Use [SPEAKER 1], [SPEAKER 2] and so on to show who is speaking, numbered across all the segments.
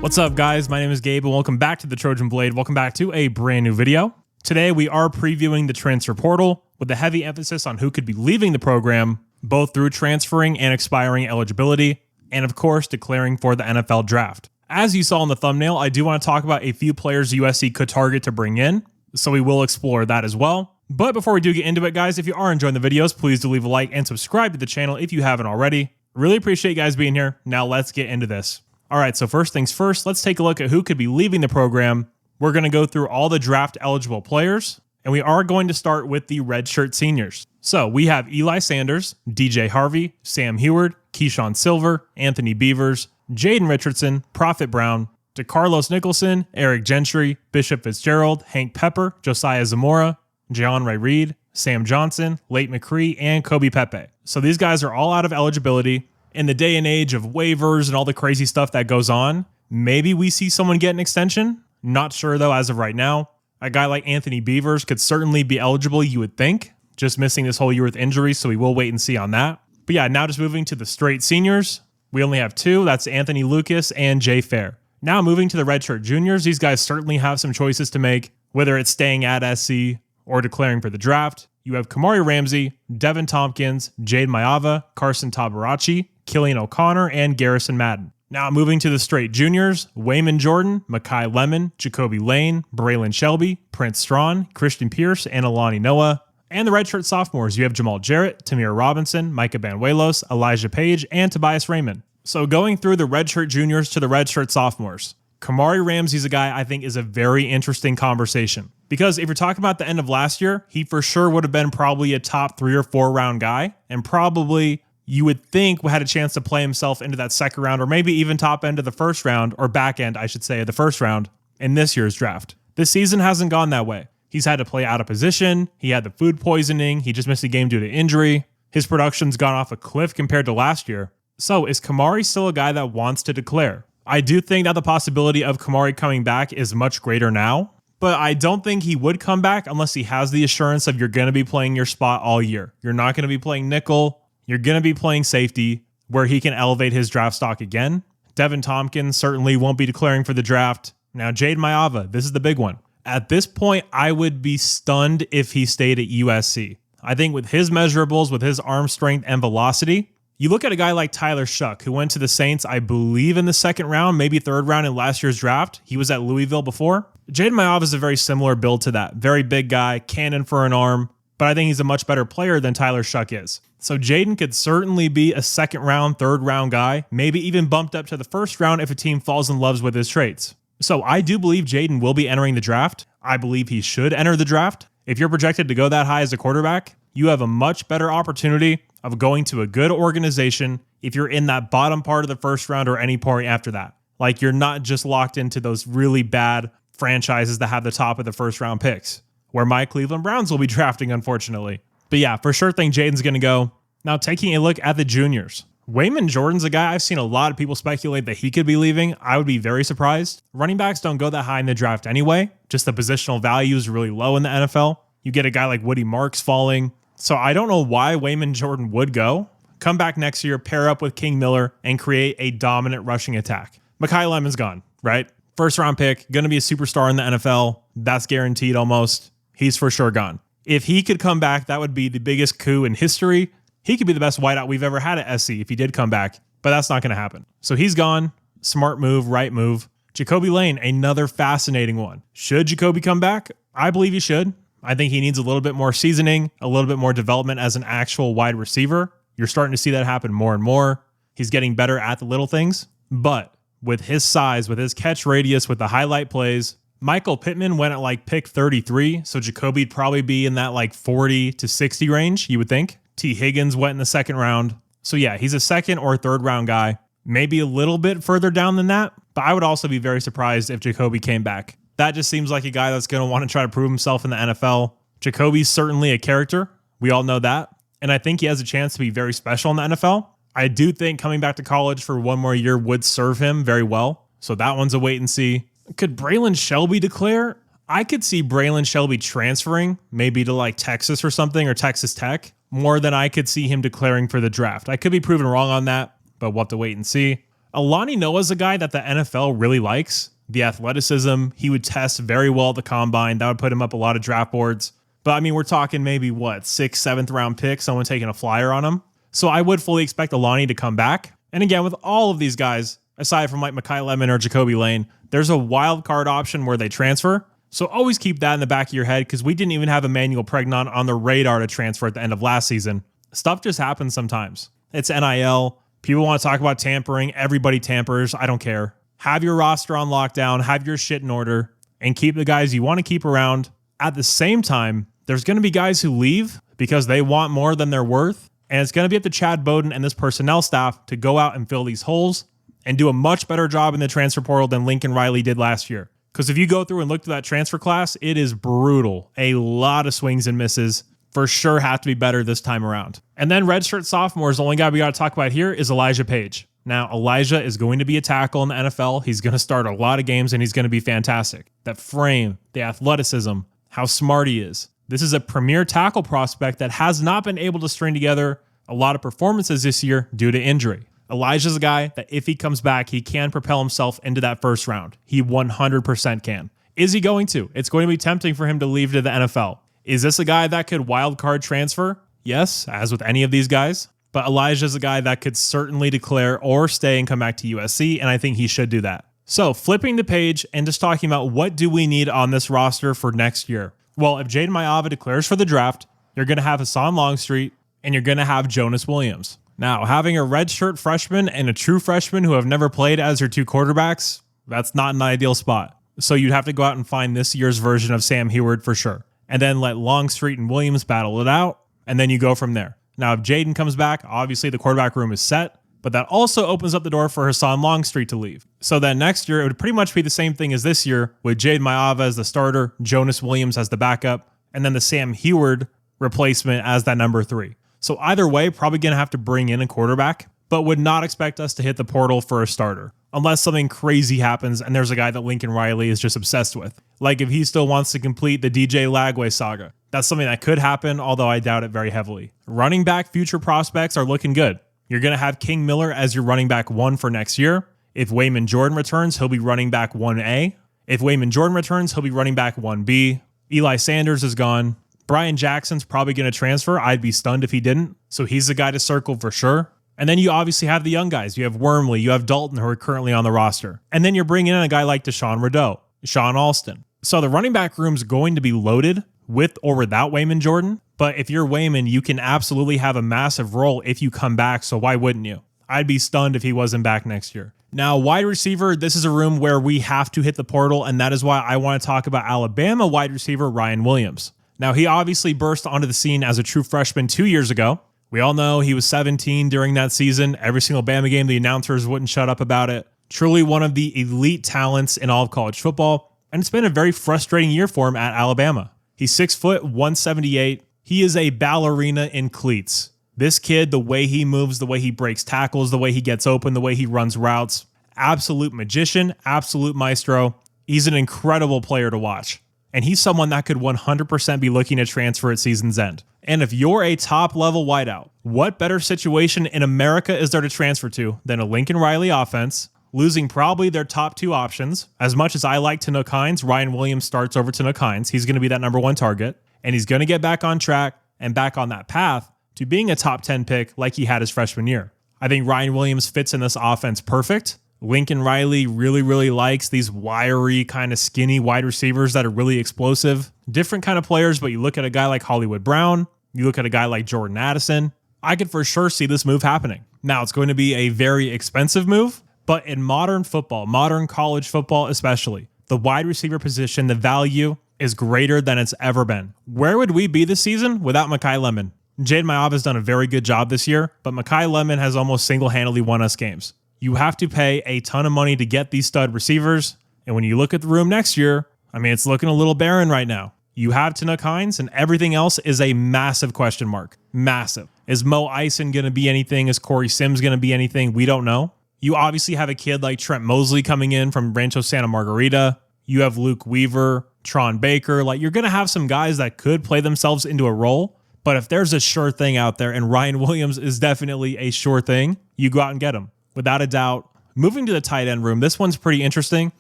[SPEAKER 1] What's up, guys? My name is Gabe and welcome back to the Trojan Blade. Welcome back to a brand new video. Today we are previewing the transfer portal with a heavy emphasis on who could be leaving the program, both through transferring and expiring eligibility, and of course declaring for the NFL draft. As you saw in the thumbnail, I do want to talk about a few players USC could target to bring in, so we will explore that as well. But before we do get into it, guys, if you are enjoying the videos, please do leave a like and subscribe to the channel if you haven't already. Really appreciate you guys being here. Now let's get into this. All right, so first things first, let's take a look at who could be leaving the program. We're going to go through all the draft eligible players, and we are going to start with the redshirt seniors. So we have Eli Sanders, DJ Harvey, Sam Heward, Keyshawn Silver, Anthony Beavers, Jaden Richardson, Prophet Brown, DeCarlos Nicholson, Eric Gentry, Bishop Fitzgerald, Hank Pepper, Josiah Zamora, John Ray Reed, Sam Johnson, Late McCree, and Kobe Pepe. So these guys are all out of eligibility. In the day and age of waivers and all the crazy stuff that goes on, maybe we see someone get an extension. Not sure though as of right now. A guy like Anthony Beavers could certainly be eligible, you would think. Just missing this whole year with injuries, so we will wait and see on that. But yeah, now just moving to the straight seniors. We only have two. That's Anthony Lucas and Jay Fair. Now moving to the redshirt juniors, these guys certainly have some choices to make, whether it's staying at SC or declaring for the draft. You have Kamari Ramsey, Devin Tompkins, Jade Mayava, Carson Tabarachi, Killian O'Connor, and Garrison Madden. Now moving to the straight juniors, Wayman Jordan, Makai Lemon, Jacoby Lane, Braylon Shelby, Prince Strawn, Christian Pierce, and Alani Noah. And the redshirt sophomores, you have Jamal Jarrett, Tamir Robinson, Micah Banuelos, Elijah Paige, and Tobias Raymond. So going through the redshirt juniors to the redshirt sophomores, Kamari Ramsey's a guy I think is a very interesting conversation. Because if you're talking about the end of last year, he for sure would have been probably a top 3 or 4 round guy, and probably you would think had a chance to play himself into that second round, or maybe even top end of the first round, or back end, I should say, of the first round in this year's draft. This season hasn't gone that way. He's had to play out of position. He had the food poisoning. He just missed a game due to injury. His production's gone off a cliff compared to last year. So is Kamari still a guy that wants to declare? I do think that the possibility of Kamari coming back is much greater now, but I don't think he would come back unless he has the assurance of you're going to be playing your spot all year. You're not going to be playing nickel. You're going to be playing safety where he can elevate his draft stock again. Devin Tompkins certainly won't be declaring for the draft. Now, Jade Mayava, this is the big one. At this point, I would be stunned if he stayed at USC. I think with his measurables, with his arm strength and velocity, you look at a guy like Tyler Shuck, who went to the Saints, I believe, in the second round, maybe third round in last year's draft. He was at Louisville before. Jaden Mayava is a very similar build to that. Very big guy, cannon for an arm, but I think he's a much better player than Tyler Shuck is. So Jaden could certainly be a second round, third round guy, maybe even bumped up to the first round if a team falls in love with his traits. So I do believe Jaden will be entering the draft. I believe he should enter the draft. If you're projected to go that high as a quarterback, you have a much better opportunity of going to a good organization if you're in that bottom part of the first round or any point after that. Like, you're not just locked into those really bad franchises that have the top of the first round picks, where my Cleveland Browns will be drafting, unfortunately. But yeah, for sure think Jaden's going to go. Now, taking a look at the juniors. Wayman Jordan's a guy I've seen a lot of people speculate that he could be leaving. I would be very surprised. Running backs don't go that high in the draft anyway. Just the positional value is really low in the NFL. You get a guy like Woody Marks falling. So I don't know why Wayman Jordan would go. Come back next year, pair up with King Miller, and create a dominant rushing attack. Makai Lemon's gone, right? First round pick, going to be a superstar in the NFL. That's guaranteed almost. He's for sure gone. If he could come back, that would be the biggest coup in history. He could be the best wideout we've ever had at SC if he did come back, but that's not going to happen. So he's gone. Smart move, right move. Jacoby Lane, another fascinating one. Should Jacoby come back? I believe he should. I think he needs a little bit more seasoning, a little bit more development as an actual wide receiver. You're starting to see that happen more and more. He's getting better at the little things, but with his size, with his catch radius, with the highlight plays, Michael Pittman went at like pick 33, so Jacoby'd probably be in that like 40 to 60 range, you would think. T. Higgins went in the second round. So yeah, he's a second or third round guy. Maybe a little bit further down than that, but I would also be very surprised if Jacoby came back. That just seems like a guy that's going to want to try to prove himself in the NFL. Jacoby's certainly a character. We all know that. And I think he has a chance to be very special in the NFL. I do think coming back to college for one more year would serve him very well. So that one's a wait and see. Could Braylon Shelby declare? I could see Braylon Shelby transferring, maybe to like Texas or something, or Texas Tech, more than I could see him declaring for the draft. I could be proven wrong on that, but we'll have to wait and see. Alani Noah's a guy that the NFL really likes. The athleticism, he would test very well at the combine. That would put him up a lot of draft boards. But I mean, we're talking maybe what, 6th, 7th round pick, someone taking a flyer on him. So I would fully expect Alani to come back. And again, with all of these guys, aside from like Mekhi Lemon or Jacoby Lane, there's a wild card option where they transfer. So always keep that in the back of your head because we didn't even have Emmanuel Pregnon on the radar to transfer at the end of last season. Stuff just happens sometimes. It's NIL. People want to talk about tampering. Everybody tampers. I don't care. Have your roster on lockdown. Have your shit in order. And keep the guys you want to keep around. At the same time, there's going to be guys who leave because they want more than they're worth. And it's going to be up to Chad Bowden and this personnel staff to go out and fill these holes and do a much better job in the transfer portal than Lincoln Riley did last year. Because if you go through and look through that transfer class, it is brutal. A lot of swings and misses. For sure have to be better this time around. And then redshirt sophomores, the only guy we got to talk about here is Elijah Paige. Now, Elijah is going to be a tackle in the NFL. He's going to start a lot of games and he's going to be fantastic. That frame, the athleticism, how smart he is. This is a premier tackle prospect that has not been able to string together a lot of performances this year due to injury. Elijah's a guy that if he comes back, he can propel himself into that first round. He 100% can. Is he going to? It's going to be tempting for him to leave to the NFL. Is this a guy that could wild card transfer? Yes, as with any of these guys. But Elijah's a guy that could certainly declare or stay and come back to USC, and I think he should do that. So flipping the page and just talking about what do we need on this roster for next year? Well, if Jaden Maiava declares for the draft, you're going to have Hassan Longstreet, and you're going to have Jonas Williams. Now, having a redshirt freshman and a true freshman who have never played as your two quarterbacks, that's not an ideal spot. So you'd have to go out and find this year's version of Sam Heward for sure. And then let Longstreet and Williams battle it out, and then you go from there. Now, if Jaden comes back, obviously the quarterback room is set, but that also opens up the door for Hassan Longstreet to leave. So then next year, it would pretty much be the same thing as this year, with Jaden Maiava as the starter, Jonas Williams as the backup, and then the Sam Heward replacement as that number 3. So either way, probably going to have to bring in a quarterback, but would not expect us to hit the portal for a starter. Unless something crazy happens and there's a guy that Lincoln Riley is just obsessed with. Like if he still wants to complete the DJ Lagway saga. That's something that could happen, although I doubt it very heavily. Running back future prospects are looking good. You're going to have King Miller as your running back 1 for next year. If Wayman Jordan returns, he'll be running back 1A. If Wayman Jordan returns, he'll be running back 1B. Eli Sanders is gone. Brian Jackson's probably going to transfer. I'd be stunned if he didn't. So he's the guy to circle for sure. And then you obviously have the young guys. You have Wormley, you have Dalton, who are currently on the roster. And then you're bringing in a guy like Deshaun Rideau, Sean Alston. So the running back room's going to be loaded with or without Wayman Jordan. But if you're Wayman, you can absolutely have a massive role if you come back. So why wouldn't you? I'd be stunned if he wasn't back next year. Now, wide receiver, this is a room where we have to hit the portal. And that is why I want to talk about Alabama wide receiver Ryan Williams. Now, he obviously burst onto the scene as a true freshman 2 years ago. We all know he was 17 during that season. Every single Bama game, the announcers wouldn't shut up about it. Truly one of the elite talents in all of college football. And it's been a very frustrating year for him at Alabama. He's 6 foot, 178. He is a ballerina in cleats. This kid, the way he moves, the way he breaks tackles, the way he gets open, the way he runs routes, absolute magician, absolute maestro. He's an incredible player to watch. And he's someone that could 100% be looking to transfer at season's end. And if you're a top-level wideout, what better situation in America is there to transfer to than a Lincoln Riley offense, losing probably their top 2 options? As much as I like Tanook Hines, Ryan Williams starts over Tanook Hines. He's going to be that number 1 target, and he's going to get back on track and back on that path to being a top 10 pick like he had his freshman year. I think Ryan Williams fits in this offense perfect. Lincoln Riley really likes these wiry, kind of skinny wide receivers that are really explosive. Different kind of players, but you look at a guy like Hollywood Brown, you look at a guy like Jordan Addison, I could for sure see this move happening. Now, it's going to be a very expensive move, but in modern football, modern college football especially, the wide receiver position, the value is greater than it's ever been. Where would we be this season without Mekhi Lemon? Jaden Maiava has done a very good job this year, but Mekhi Lemon has almost single-handedly won us games. You have to pay a ton of money to get these stud receivers. And when you look at the room next year, I mean, it's looking a little barren right now. You have Tanook Hines, and everything else is a massive question mark. Massive. Is Mo Eisen going to be anything? Is Corey Sims going to be anything? We don't know. You obviously have a kid like Trent Mosley coming in from Rancho Santa Margarita. You have Luke Weaver, Tron Baker. Like, you're going to have some guys that could play themselves into a role. But if there's a sure thing out there, and Ryan Williams is definitely a sure thing, you go out and get him. Without a doubt, Moving to the tight end room, this one's pretty interesting.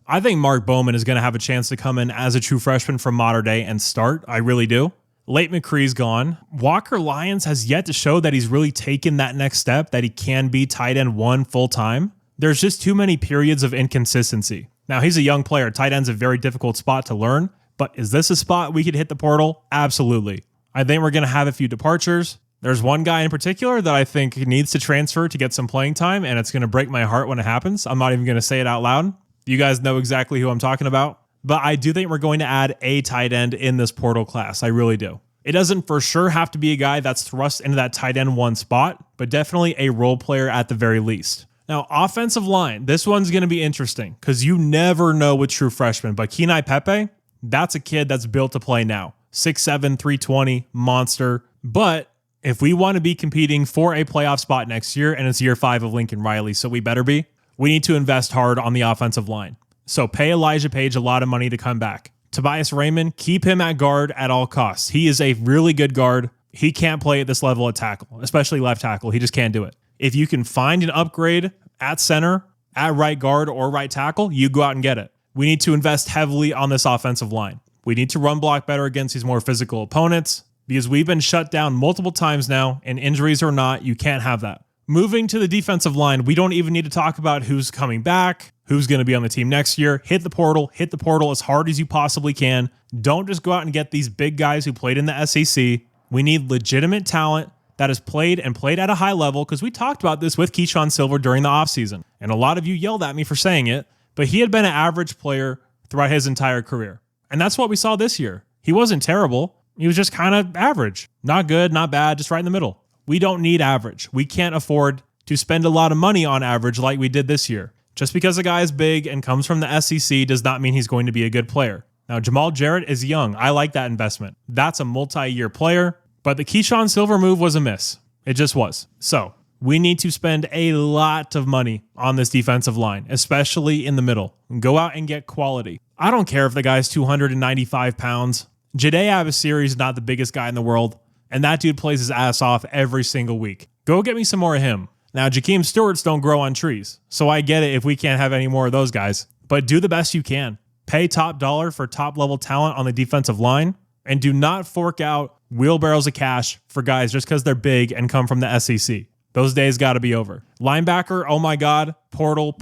[SPEAKER 1] I think Mark Bowman is going to have a chance to come in as a true freshman from Mater Dei and start. I really do. Late McCree's gone. Walker Lyons has yet to show that he's really taken that next step, that he can be tight end 1 full time. There's just too many periods of inconsistency. Now, he's a young player. Tight end's a very difficult spot to learn, but is this a spot we could hit the portal? Absolutely. I think we're going to have a few departures. There's one guy in particular that I think needs to transfer to get some playing time, and it's going to break my heart when it happens. I'm not even going to say it out loud. You guys know exactly who I'm talking about. But I do think we're going to add a tight end in this portal class. I really do. It doesn't for sure have to be a guy that's thrust into that tight end 1 spot, but definitely a role player at the very least. Now, offensive line, this one's going to be interesting because you never know with true freshmen, but Kenai Pepe, that's a kid that's built to play now. 6'7", 320, monster. But if we want to be competing for a playoff spot next year, and it's year 5 of Lincoln Riley, so we better be, we need to invest hard on the offensive line. So pay Elijah Paige a lot of money to come back. Tobias Raymond, keep him at guard at all costs. He is a really good guard. He can't play at this level at tackle, especially left tackle. He just can't do it. If you can find an upgrade at center, at right guard, or right tackle, you go out and get it. We need to invest heavily on this offensive line. We need to run block better against these more physical opponents because we've been shut down multiple times now, and injuries or not, you can't have that. Moving to the defensive line, we don't even need to talk about who's coming back, who's going to be on the team next year. Hit the portal as hard as you possibly can. Don't just go out and get these big guys who played in the SEC. We need legitimate talent that has played at a high level, because we talked about this with Keyshawn Silver during the offseason, and a lot of you yelled at me for saying it, but he had been an average player throughout his entire career. And that's what we saw this year. He wasn't terrible. He was just kind of average. Not good, not bad, just right in the middle. We don't need average. We can't afford to spend a lot of money on average like we did this year. Just because a guy is big and comes from the SEC does not mean he's going to be a good player. Now, Jamal Jarrett is young. I like that investment. That's a multi-year player, but the Keyshawn Silver move was a miss. It just was. So we need to spend a lot of money on this defensive line, especially in the middle. Go out and get quality. I don't care if the guy's 295 pounds. Jade Abasiri is not the biggest guy in the world, and that dude plays his ass off every single week. Go get me some more of him. Now, Jakeem Stewarts don't grow on trees, so I get it if we can't have any more of those guys, but do the best you can. Pay top dollar for top-level talent on the defensive line, and do not fork out wheelbarrows of cash for guys just because they're big and come from the SEC. Those days got to be over. Linebacker, oh my God, portal.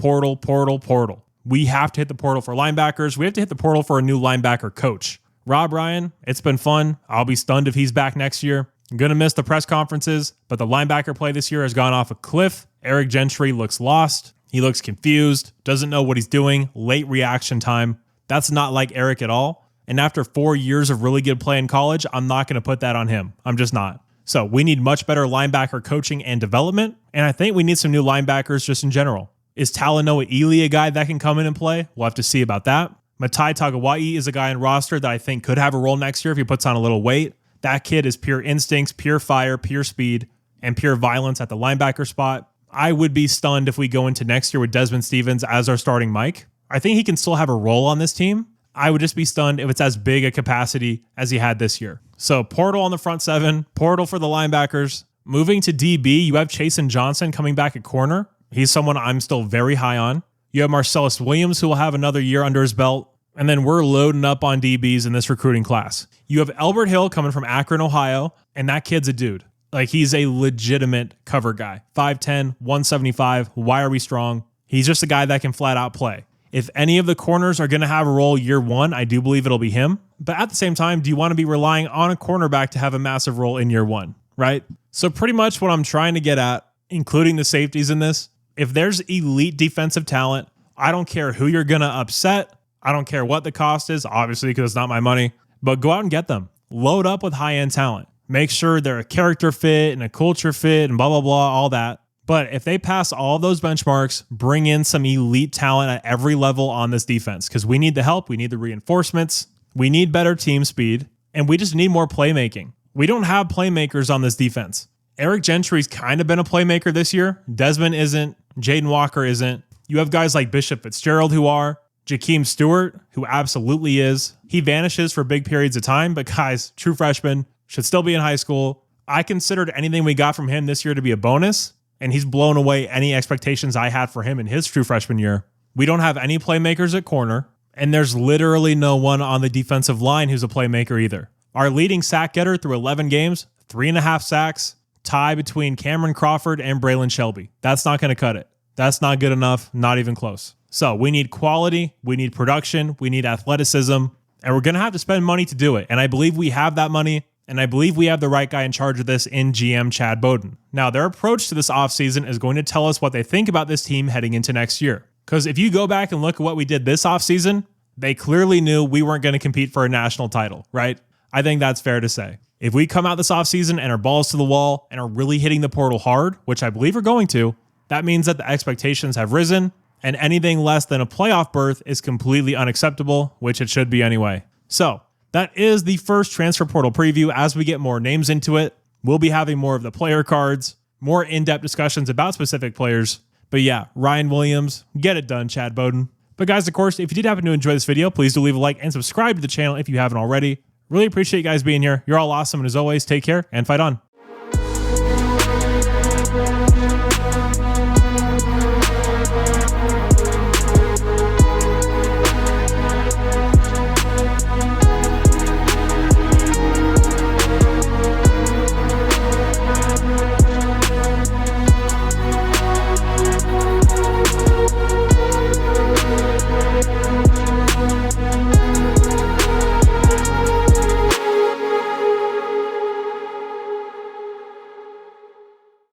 [SPEAKER 1] We have to hit the portal for linebackers. We have to hit the portal for a new linebacker coach. Rob Ryan, it's been fun. I'll be stunned if he's back next year. I'm going to miss the press conferences, but the linebacker play this year has gone off a cliff. Eric Gentry looks lost. He looks confused, doesn't know what he's doing, late reaction time. That's not like Eric at all. And after 4 years of really good play in college, I'm not going to put that on him. I'm just not. So we need much better linebacker coaching and development. And I think we need some new linebackers just in general. Is Talanoa Ely a guy that can come in and play? We'll have to see about that. Matai Tagawai is a guy in roster that I think could have a role next year if he puts on a little weight. That kid is pure instincts, pure fire, pure speed, and pure violence at the linebacker spot. I would be stunned if we go into next year with Desmond Stevens as our starting Mike. I think he can still have a role on this team. I would just be stunned if it's as big a capacity as he had this year. So portal on the front seven, portal for the linebackers. Moving to DB, you have Chasen Johnson coming back at corner. He's someone I'm still very high on. You have Marcellus Williams, who will have another year under his belt. And then we're loading up on DBs in this recruiting class. You have Albert Hill coming from Akron, Ohio, and that kid's a dude. Like, he's a legitimate cover guy. 5'10", 175, wiry strong. He's just a guy that can flat out play. If any of the corners are going to have a role year one, I do believe it'll be him. But at the same time, do you want to be relying on a cornerback to have a massive role in year one, right? So pretty much what I'm trying to get at, including the safeties in this, if there's elite defensive talent, I don't care who you're going to upset. I don't care what the cost is, obviously, because it's not my money, but go out and get them. Load up with high-end talent. Make sure they're a character fit and a culture fit and blah, blah, blah, all that. But if they pass all of those benchmarks, bring in some elite talent at every level on this defense, because we need the help, we need the reinforcements, we need better team speed, and we just need more playmaking. We don't have playmakers on this defense. Eric Gentry's kind of been a playmaker this year. Desmond isn't. Jaden Walker isn't. You have guys like Bishop Fitzgerald who are. Jakeem Stewart, who absolutely is. He vanishes for big periods of time, but guys, true freshman, should still be in high school. I considered anything we got from him this year to be a bonus, and he's blown away any expectations I had for him in his true freshman year. We don't have any playmakers at corner, and there's literally no one on the defensive line who's a playmaker either. Our leading sack getter through 11 games, 3.5 sacks, tie between Cameron Crawford and Braylon Shelby. That's not going to cut it. That's not good enough, not even close. So we need quality, we need production, we need athleticism, and we're going to have to spend money to do it. And I believe we have that money, and I believe we have the right guy in charge of this in GM Chad Bowden. Now, their approach to this offseason is going to tell us what they think about this team heading into next year. Because if you go back and look at what we did this offseason, they clearly knew we weren't going to compete for a national title, right? I think that's fair to say. If we come out this offseason and are balls to the wall and are really hitting the portal hard, which I believe we're going to, that means that the expectations have risen, and anything less than a playoff berth is completely unacceptable, which it should be anyway. So that is the first transfer portal preview. As we get more names into it, we'll be having more of the player cards, more in-depth discussions about specific players. But yeah, Ryan Williams, get it done, Chad Bowden. But guys, of course, if you did happen to enjoy this video, please do leave a like and subscribe to the channel if you haven't already. Really appreciate you guys being here. You're all awesome. And as always, take care and fight on.